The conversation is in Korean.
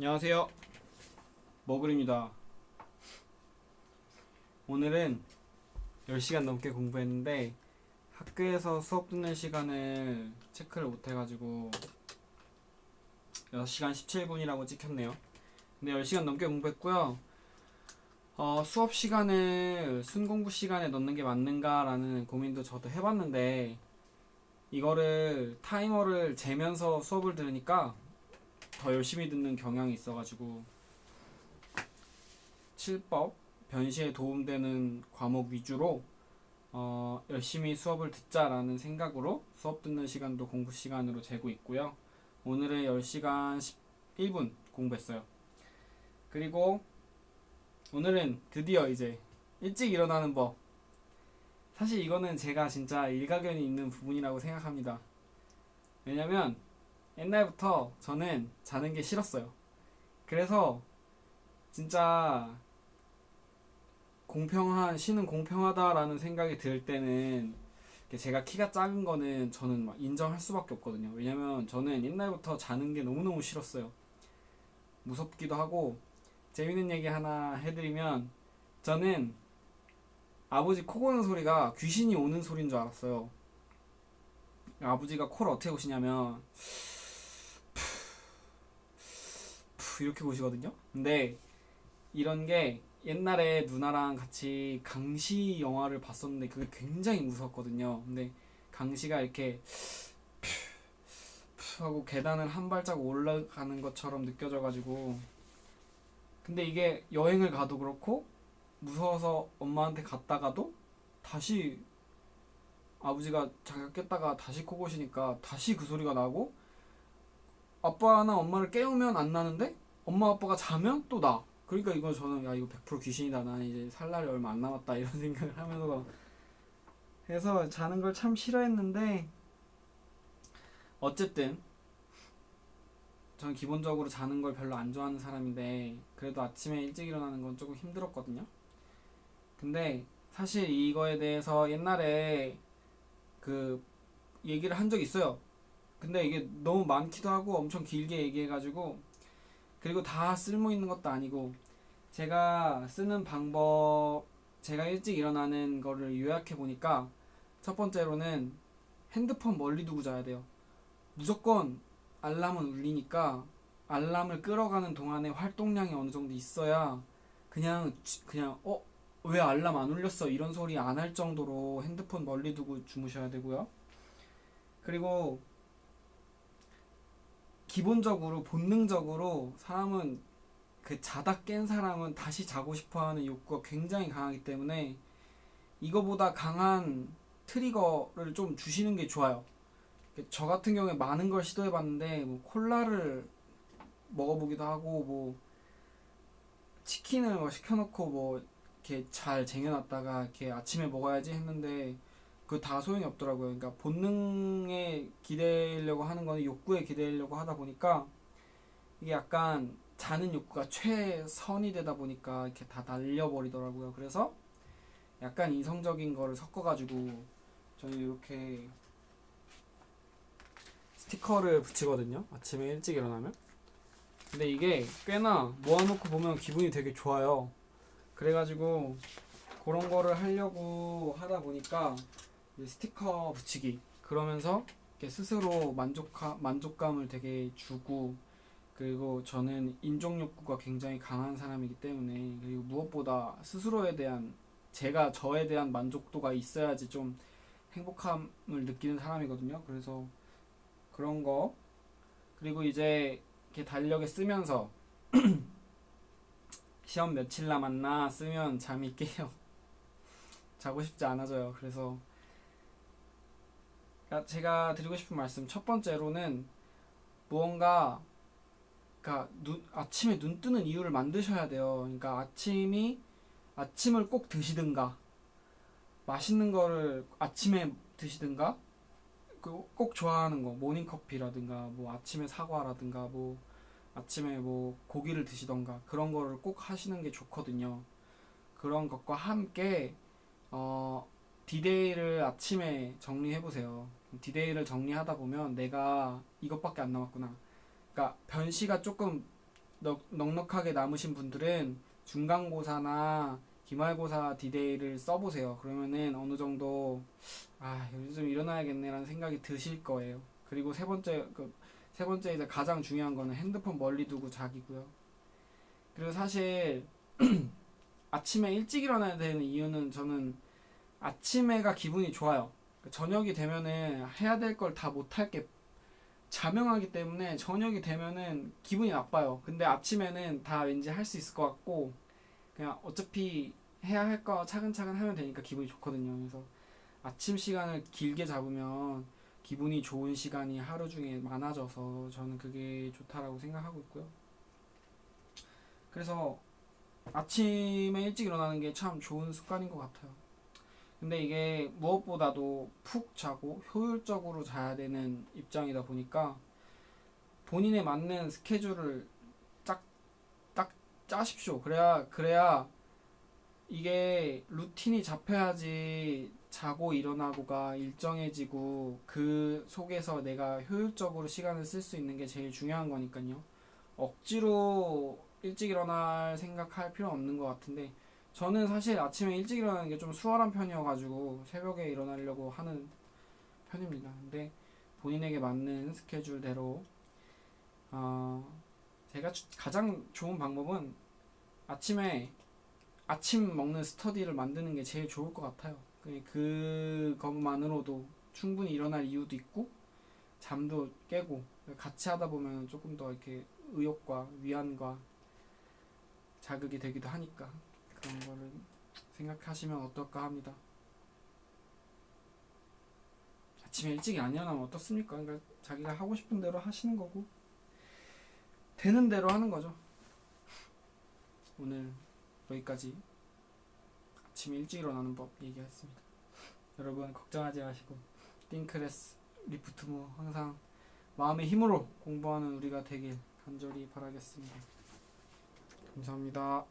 안녕하세요. 머글입니다. 오늘은 10시간 넘게 공부했는데 학교에서 수업 듣는 시간을 체크를 못해가지고 6시간 17분이라고 찍혔네요. 근데 10시간 넘게 공부했고요. 수업 시간을 순공부 시간에 넣는 게 맞는가라는 고민도 저도 해봤는데 이거를 타이머를 재면서 수업을 들으니까 더 열심히 듣는 경향이 있어가지고 칠법, 변시에 도움되는 과목 위주로 열심히 수업을 듣자라는 생각으로 수업 듣는 시간도 공부 시간으로 재고 있고요. 오늘은 10시간 11분 공부했어요. 그리고 오늘은 드디어 이제 일찍 일어나는 법. 사실 이거는 제가 진짜 일가견이 있는 부분이라고 생각합니다. 왜냐면 옛날부터 저는 자는 게 싫었어요. 그래서 진짜 쉬는 공평하다라는 생각이 들 때는 제가 키가 작은 거는 저는 막 인정할 수밖에 없거든요. 왜냐면 저는 옛날부터 자는 게 너무너무 싫었어요. 무섭기도 하고. 재밌는 얘기 하나 해드리면 저는 아버지 코 고는 소리가 귀신이 오는 소리인 줄 알았어요. 아버지가 코를 어떻게 고시냐면 이렇게 고시거든요. 근데 이런 게 옛날에 누나랑 같이 강시 영화를 봤었는데 그게 굉장히 무서웠거든요. 근데 강시가 이렇게 하고 계단을 한 발자국 올라가는 것처럼 느껴져가지고, 근데 이게 여행을 가도 그렇고 무서워서 엄마한테 갔다가도 다시 아버지가 자기가 깼다가 다시 코 고시니까 다시 그 소리가 나고, 아빠나 엄마를 깨우면 안 나는데 엄마 아빠가 자면 또 나. 그러니까 이거 저는 야 이거 100% 귀신이다. 난 이제 살 날이 얼마 안 남았다 이런 생각을 하면서 해서 자는 걸 참 싫어했는데, 어쨌든 저는 기본적으로 자는 걸 별로 안 좋아하는 사람인데 그래도 아침에 일찍 일어나는 건 조금 힘들었거든요. 근데 사실 이거에 대해서 옛날에 그 얘기를 한 적이 있어요. 근데 이게 너무 많기도 하고 엄청 길게 얘기해가지고, 그리고 다 쓸모 있는 것도 아니고, 제가 쓰는 방법, 제가 일찍 일어나는 거를 요약해 보니까 첫 번째로는 핸드폰 멀리 두고 자야 돼요. 무조건 알람은 울리니까 알람을 끌어가는 동안에 활동량이 어느 정도 있어야 그냥 왜 알람 안 울렸어 이런 소리 안 할 정도로 핸드폰 멀리 두고 주무셔야 되고요. 그리고 기본적으로 본능적으로 사람은 그 자다 깬 사람은 다시 자고 싶어하는 욕구가 굉장히 강하기 때문에 이거보다 강한 트리거를 좀 주시는 게 좋아요. 저 같은 경우에 많은 걸 시도해봤는데 뭐 콜라를 먹어보기도 하고 뭐 치킨을 뭐 시켜놓고 뭐 이렇게 잘 쟁여놨다가 이렇게 아침에 먹어야지 했는데 그 다 소용이 없더라고요. 그러니까 본능에 기대려고 하는 거는 욕구에 기대려고 하다 보니까 이게 약간 자는 욕구가 최선이 되다 보니까 이렇게 다 날려버리더라고요. 그래서 약간 이성적인 거를 섞어가지고 저는 이렇게 스티커를 붙이거든요. 아침에 일찍 일어나면. 근데 이게 꽤나 모아놓고 보면 기분이 되게 좋아요. 그래가지고 그런 거를 하려고 하다 보니까 스티커 붙이기, 그러면서 스스로 만족감을 되게 주고, 그리고 저는 인정 욕구가 굉장히 강한 사람이기 때문에, 그리고 무엇보다 스스로에 대한 제가 저에 대한 만족도가 있어야지 좀 행복함을 느끼는 사람이거든요. 그래서 그런 거. 그리고 이제 이렇게 달력에 쓰면서 시험 며칠 남았나 쓰면 잠이 깨요. 자고 싶지 않아져요. 그래서 제가 드리고 싶은 말씀, 첫 번째로는 무언가, 그러니까 아침에 눈 뜨는 이유를 만드셔야 돼요. 그러니까 아침을 꼭 드시든가 맛있는 거를 아침에 드시든가, 꼭 좋아하는 거 모닝커피라든가 뭐 아침에 사과라든가 뭐 아침에 뭐 고기를 드시던가 그런 거를 꼭 하시는 게 좋거든요. 그런 것과 함께 디데이를 아침에 정리해 보세요. 디데이를 정리하다 보면 내가 이것밖에 안 남았구나. 그러니까 변시가 조금 넉넉하게 남으신 분들은 중간고사나 기말고사 디데이를 써보세요. 그러면은 어느 정도 요즘 일어나야겠네라는 생각이 드실 거예요. 그리고 세 번째 이제 가장 중요한 거는 핸드폰 멀리 두고 자기고요. 그리고 사실 아침에 일찍 일어나야 되는 이유는 저는 아침에가 기분이 좋아요. 저녁이 되면은 해야 될 걸 다 못할 게 자명하기 때문에 저녁이 되면은 기분이 나빠요. 근데 아침에는 다 왠지 할 수 있을 것 같고 그냥 어차피 해야 할 거 차근차근 하면 되니까 기분이 좋거든요. 그래서 아침 시간을 길게 잡으면 기분이 좋은 시간이 하루 중에 많아져서 저는 그게 좋다라고 생각하고 있고요. 그래서 아침에 일찍 일어나는 게 참 좋은 습관인 것 같아요. 근데 이게 무엇보다도 푹 자고 효율적으로 자야 되는 입장이다 보니까 본인에 맞는 스케줄을 딱 짜십시오. 그래야 이게 루틴이 잡혀야지 자고 일어나고가 일정해지고 그 속에서 내가 효율적으로 시간을 쓸 수 있는 게 제일 중요한 거니까요. 억지로 일찍 일어날 생각할 필요 없는 것 같은데 저는 사실 아침에 일찍 일어나는 게 좀 수월한 편이어가지고 새벽에 일어나려고 하는 편입니다. 근데 본인에게 맞는 스케줄대로 제가 가장 좋은 방법은 아침 먹는 스터디를 만드는 게 제일 좋을 것 같아요. 그것만으로도 충분히 일어날 이유도 있고 잠도 깨고 같이 하다 보면 조금 더 이렇게 의욕과 위안과 자극이 되기도 하니까 그런 거를 생각하시면 어떨까 합니다. 아침에 일찍 안 일어나면 어떻습니까? 그러니까 자기가 하고 싶은 대로 하시는 거고 되는 대로 하는 거죠. 오늘 여기까지 아침에 일찍 일어나는 법 얘기했습니다. 여러분 걱정하지 마시고 띵크레스 리프트모 항상 마음의 힘으로 공부하는 우리가 되길 간절히 바라겠습니다. 감사합니다.